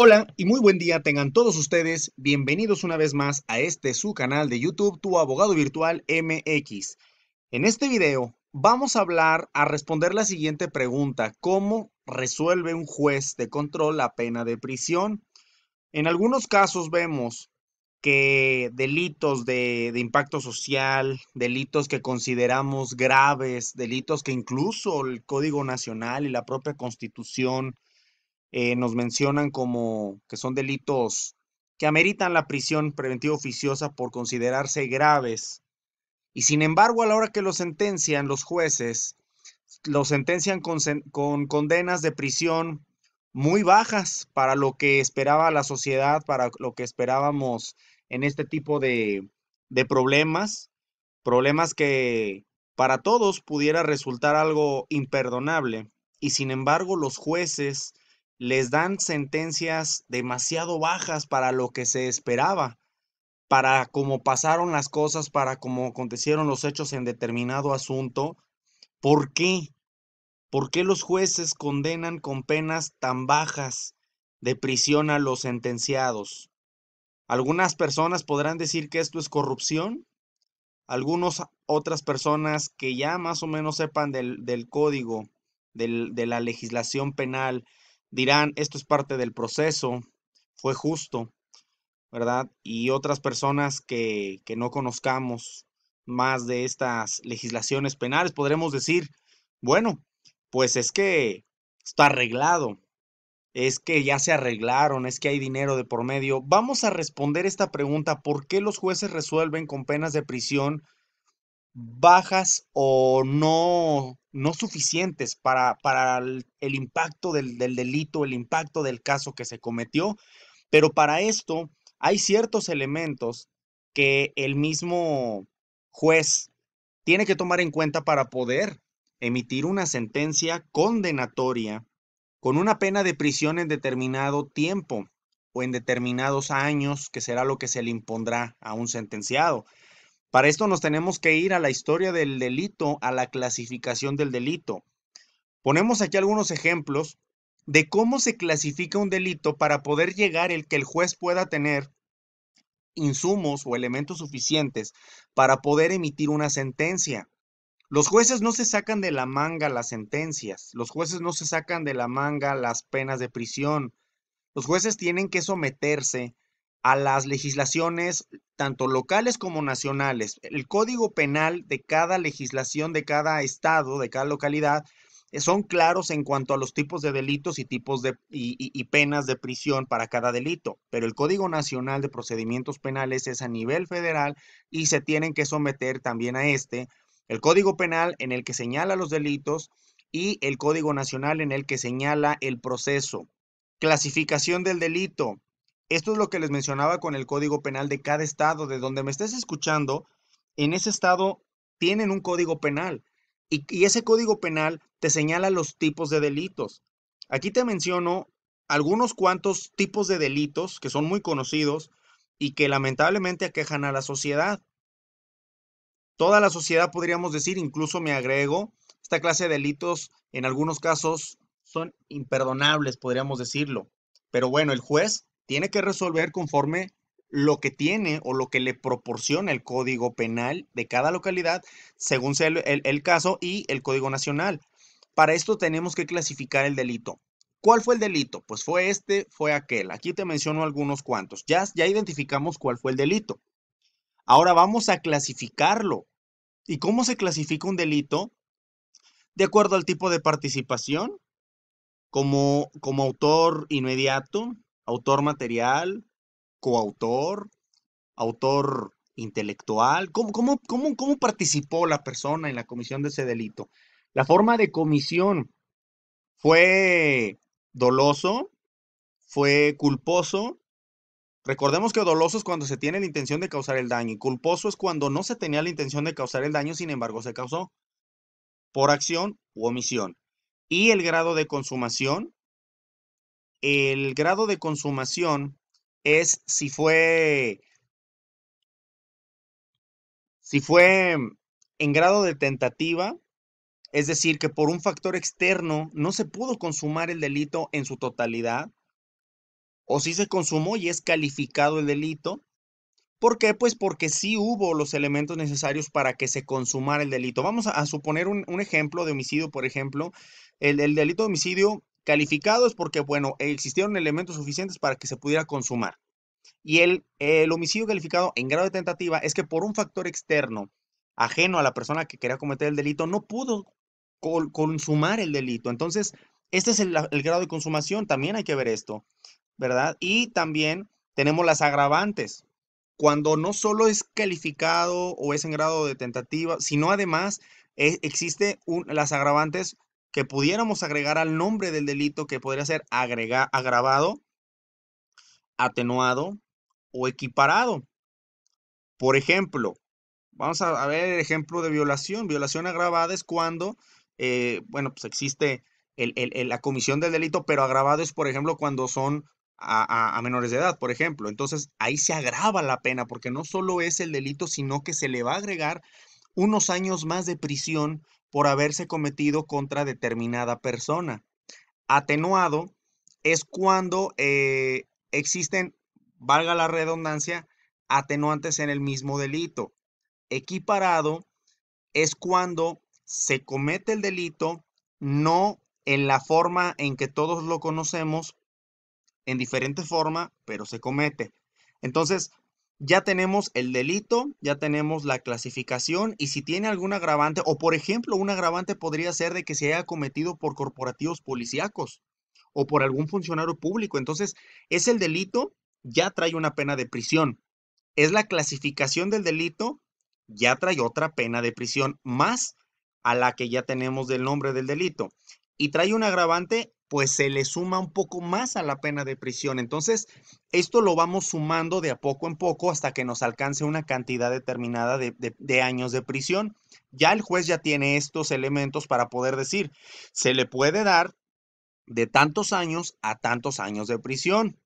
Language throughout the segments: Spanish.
Hola y muy buen día tengan todos ustedes. Bienvenidos una vez más a este su canal de YouTube, Tu Abogado Virtual MX. En este video vamos a responder la siguiente pregunta: ¿cómo resuelve un juez de control la pena de prisión? En algunos casos vemos que delitos de impacto social, delitos que consideramos graves, delitos que incluso el Código Nacional y la propia Constitución nos mencionan como que son delitos que ameritan la prisión preventiva oficiosa por considerarse graves. Y sin embargo, a la hora que lo sentencian los jueces, lo sentencian con condenas de prisión muy bajas para lo que esperaba la sociedad, para lo que esperábamos en este tipo de problemas que para todos pudiera resultar algo imperdonable. Y sin embargo, los jueces les dan sentencias demasiado bajas para lo que se esperaba, para cómo pasaron las cosas, para cómo acontecieron los hechos en determinado asunto. ¿Por qué? ¿Por qué los jueces condenan con penas tan bajas de prisión a los sentenciados? Algunas personas podrán decir que esto es corrupción. Algunos otras personas que ya más o menos sepan del código, de la legislación penal, dirán, esto es parte del proceso, fue justo, ¿verdad? Y otras personas que no conozcamos más de estas legislaciones penales, podremos decir, bueno, pues es que está arreglado, es que ya se arreglaron, es que hay dinero de por medio. Vamos a responder esta pregunta: ¿por qué los jueces resuelven con penas de prisión bajas o no suficientes para el impacto del delito, el impacto del caso que se cometió? Pero para esto hay ciertos elementos que el mismo juez tiene que tomar en cuenta para poder emitir una sentencia condenatoria con una pena de prisión en determinado tiempo o en determinados años, que será lo que se le impondrá a un sentenciado. Para esto nos tenemos que ir a la historia del delito, a la clasificación del delito. Ponemos aquí algunos ejemplos de cómo se clasifica un delito para poder llegar el que el juez pueda tener insumos o elementos suficientes para poder emitir una sentencia. Los jueces no se sacan de la manga las sentencias, los jueces no se sacan de la manga las penas de prisión. Los jueces tienen que someterse a las legislaciones tanto locales como nacionales. El código penal de cada legislación, de cada estado, de cada localidad, son claros en cuanto a los tipos de delitos y tipos y penas de prisión para cada delito. Pero el Código Nacional de Procedimientos Penales es a nivel federal y se tienen que someter también a el Código Penal en el que señala los delitos y el Código Nacional en el que señala el proceso. Clasificación del delito. Esto es lo que les mencionaba con el Código Penal de cada estado. De donde me estés escuchando, en ese estado tienen un código penal y ese código penal te señala los tipos de delitos. Aquí te menciono algunos cuantos tipos de delitos que son muy conocidos y que lamentablemente aquejan a la sociedad. Toda la sociedad, podríamos decir, incluso me agrego, esta clase de delitos en algunos casos son imperdonables, podríamos decirlo. Pero bueno, el juez tiene que resolver conforme lo que tiene o lo que le proporciona el Código Penal de cada localidad, según sea el caso, y el Código Nacional. Para esto tenemos que clasificar el delito. ¿Cuál fue el delito? Pues fue este, fue aquel. Aquí te menciono algunos cuantos. Ya identificamos cuál fue el delito. Ahora vamos a clasificarlo. ¿Y cómo se clasifica un delito? De acuerdo al tipo de participación, como autor inmediato, autor material, coautor, autor intelectual. ¿Cómo participó la persona en la comisión de ese delito? La forma de comisión fue doloso, fue culposo. Recordemos que doloso es cuando se tiene la intención de causar el daño y culposo es cuando no se tenía la intención de causar el daño, sin embargo se causó por acción u omisión. Y el grado de consumación es si fue en grado de tentativa, es decir, que por un factor externo no se pudo consumar el delito en su totalidad, o sí se consumó y es calificado el delito. ¿Por qué? Pues porque sí hubo los elementos necesarios para que se consumara el delito. Vamos a suponer un ejemplo de homicidio, por ejemplo. El delito de homicidio calificado es porque, bueno, existieron elementos suficientes para que se pudiera consumar. Y el homicidio calificado en grado de tentativa es que por un factor externo, ajeno a la persona que quería cometer el delito, no pudo consumar el delito. Entonces, este es el grado de consumación. También hay que ver esto, ¿verdad? Y también tenemos las agravantes. Cuando no solo es calificado o es en grado de tentativa, sino además existe las agravantes que pudiéramos agregar al nombre del delito, que podría ser agravado, atenuado o equiparado. Por ejemplo, vamos a ver el ejemplo de violación. Violación agravada es cuando, bueno, pues existe la comisión del delito, pero agravado es, por ejemplo, cuando son a menores de edad, por ejemplo. Entonces, ahí se agrava la pena, porque no solo es el delito, sino que se le va a agregar unos años más de prisión por haberse cometido contra determinada persona. Atenuado es cuando existen, valga la redundancia, atenuantes en el mismo delito. Equiparado es cuando se comete el delito, no en la forma en que todos lo conocemos, en diferente forma, pero se comete. Entonces, ya tenemos el delito, ya tenemos la clasificación y si tiene algún agravante, o por ejemplo, un agravante podría ser de que se haya cometido por corporativos policíacos o por algún funcionario público. Entonces, es el delito, ya trae una pena de prisión. Es la clasificación del delito, ya trae otra pena de prisión más a la que ya tenemos del nombre del delito. Y trae un agravante, pues se le suma un poco más a la pena de prisión. Entonces, esto lo vamos sumando de a poco en poco hasta que nos alcance una cantidad determinada de años de prisión. Ya el juez ya tiene estos elementos para poder decir, se le puede dar de tantos años a tantos años de prisión.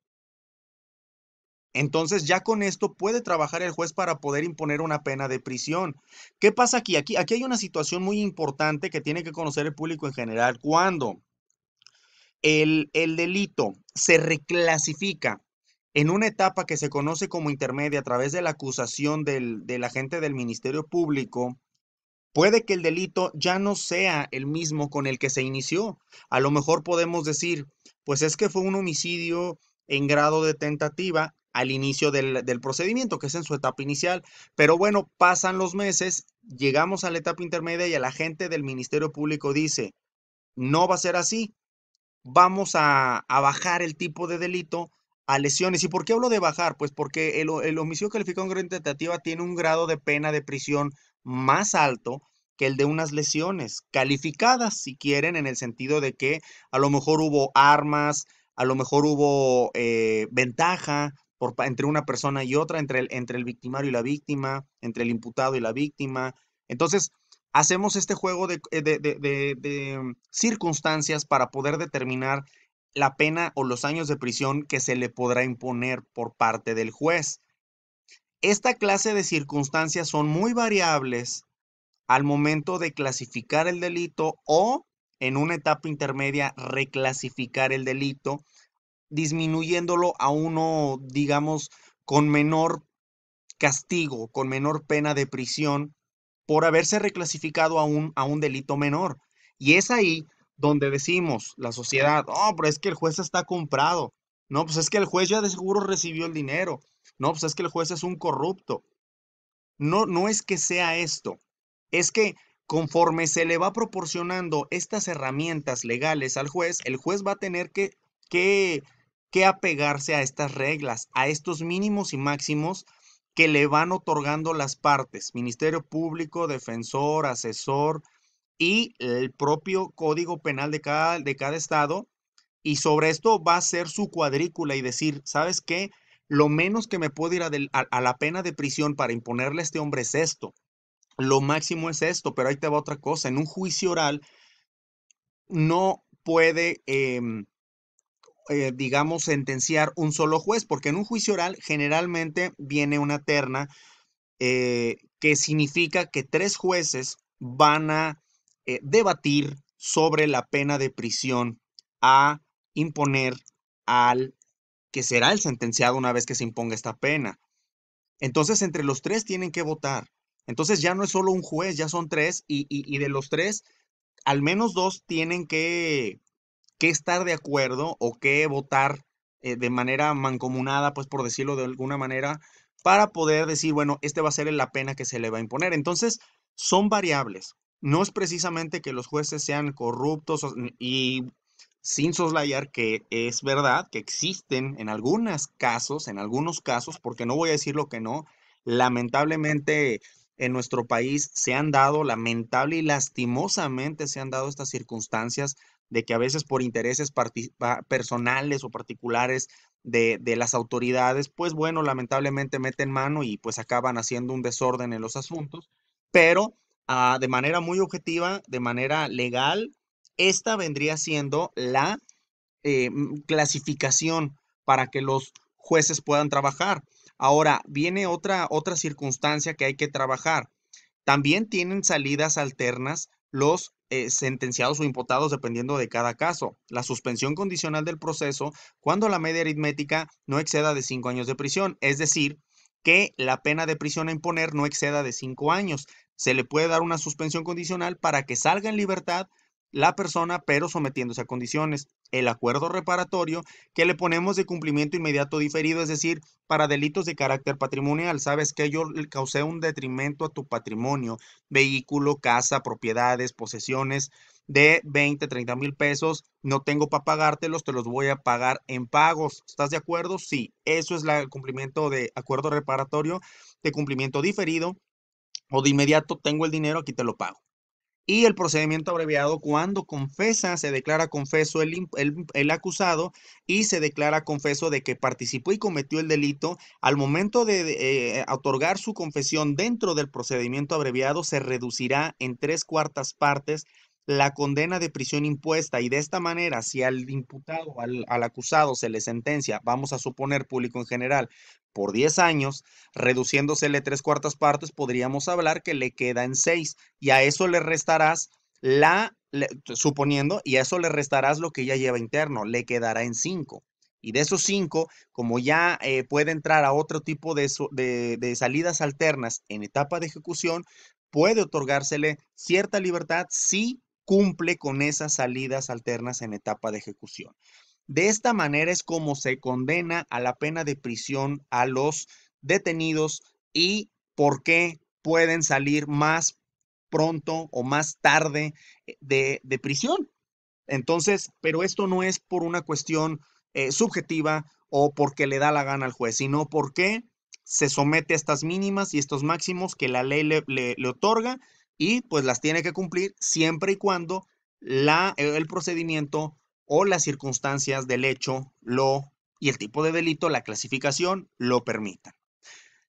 Entonces ya con esto puede trabajar el juez para poder imponer una pena de prisión. ¿Qué pasa aquí? Aquí hay una situación muy importante que tiene que conocer el público en general. Cuando el delito se reclasifica en una etapa que se conoce como intermedia a través de la acusación del agente del Ministerio Público, puede que el delito ya no sea el mismo con el que se inició. A lo mejor podemos decir, pues es que fue un homicidio en grado de tentativa al inicio del procedimiento, que es en su etapa inicial. Pero bueno, pasan los meses, llegamos a la etapa intermedia y el agente del Ministerio Público dice, no va a ser así, vamos a bajar el tipo de delito a lesiones. ¿Y por qué hablo de bajar? Pues porque el homicidio calificado en grado de tentativa tiene un grado de pena de prisión más alto que el de unas lesiones calificadas, si quieren, en el sentido de que a lo mejor hubo armas, a lo mejor hubo ventaja entre una persona y otra, entre el victimario y la víctima, entre el imputado y la víctima. Entonces, hacemos este juego de circunstancias para poder determinar la pena o los años de prisión que se le podrá imponer por parte del juez. Esta clase de circunstancias son muy variables al momento de clasificar el delito o en una etapa intermedia reclasificar el delito, disminuyéndolo a uno, digamos, con menor castigo, con menor pena de prisión por haberse reclasificado a un delito menor. Y es ahí donde decimos, la sociedad, oh, pero es que el juez está comprado. No, pues es que el juez ya de seguro recibió el dinero. No, pues es que el juez es un corrupto. No, no es que sea esto. Es que conforme se le va proporcionando estas herramientas legales al juez, el juez va a tener que, que apegarse a estas reglas, a estos mínimos y máximos que le van otorgando las partes, Ministerio Público, defensor, asesor y el propio Código Penal de cada estado. Y sobre esto va a ser su cuadrícula y decir, ¿sabes qué? Lo menos que me puedo ir a la pena de prisión para imponerle a este hombre es esto. Lo máximo es esto, pero ahí te va otra cosa. En un juicio oral no puede, digamos, sentenciar un solo juez, porque en un juicio oral generalmente viene una terna que significa que tres jueces van a debatir sobre la pena de prisión a imponer al que será el sentenciado una vez que se imponga esta pena. Entonces, entre los tres tienen que votar. Entonces, ya no es solo un juez, ya son tres, y de los tres, al menos dos tienen que estar de acuerdo o que votar de manera mancomunada, pues por decirlo de alguna manera, para poder decir, bueno, este va a ser la pena que se le va a imponer. Entonces, son variables. No es precisamente que los jueces sean corruptos y sin soslayar que es verdad que existen en algunos casos, porque no voy a decir lo que no, lamentablemente en nuestro país se han dado, lamentable y lastimosamente se han dado estas circunstancias de que a veces por intereses personales o particulares de las autoridades, pues bueno, lamentablemente meten mano y pues acaban haciendo un desorden en los asuntos, pero de manera muy objetiva, de manera legal, esta vendría siendo la clasificación para que los jueces puedan trabajar. Ahora, viene otra circunstancia que hay que trabajar. También tienen salidas alternas los sentenciados o imputados dependiendo de cada caso. La suspensión condicional del proceso cuando la media aritmética no exceda de 5 años de prisión, es decir, que la pena de prisión a imponer no exceda de 5 años. Se le puede dar una suspensión condicional para que salga en libertad la persona, pero sometiéndose a condiciones. El acuerdo reparatorio que le ponemos de cumplimiento inmediato diferido, es decir, para delitos de carácter patrimonial. Sabes que yo le causé un detrimento a tu patrimonio, vehículo, casa, propiedades, posesiones de 20, 30 mil pesos. No tengo para pagártelos, te los voy a pagar en pagos. ¿Estás de acuerdo? Sí, eso es el cumplimiento de acuerdo reparatorio, de cumplimiento diferido o de inmediato tengo el dinero, aquí te lo pago. Y el procedimiento abreviado cuando confesa, se declara confeso el acusado y se declara confeso de que participó y cometió el delito. Al momento de otorgar su confesión dentro del procedimiento abreviado, se reducirá en 3/4 partes la condena de prisión impuesta y de esta manera, si al imputado, al acusado se le sentencia, vamos a suponer público en general, por 10 años, reduciéndosele 3/4 partes, podríamos hablar que le queda en 6 y a eso le restarás suponiendo, y a eso le restarás lo que ya lleva interno, le quedará en 5. Y de esos 5, como ya puede entrar a otro tipo de salidas alternas en etapa de ejecución, puede otorgársele cierta libertad si cumple con esas salidas alternas en etapa de ejecución. De esta manera es como se condena a la pena de prisión a los detenidos y por qué pueden salir más pronto o más tarde de prisión. Entonces, pero esto no es por una cuestión subjetiva o porque le da la gana al juez, sino porque se somete a estas mínimas y estos máximos que la ley le otorga y pues las tiene que cumplir siempre y cuando el procedimiento o las circunstancias del hecho y el tipo de delito, la clasificación, lo permitan.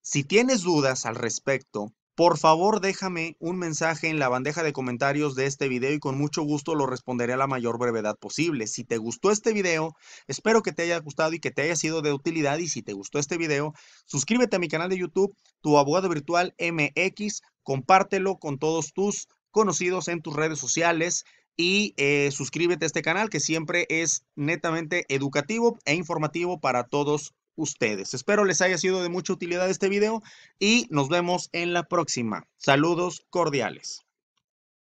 Si tienes dudas al respecto, por favor déjame un mensaje en la bandeja de comentarios de este video y con mucho gusto lo responderé a la mayor brevedad posible. Si te gustó este video, espero que te haya gustado y que te haya sido de utilidad. Y si te gustó este video, suscríbete a mi canal de YouTube, Tu Abogado Virtual MX, compártelo con todos tus conocidos en tus redes sociales y suscríbete a este canal que siempre es netamente educativo e informativo para todos ustedes. Espero les haya sido de mucha utilidad este video y nos vemos en la próxima. Saludos cordiales.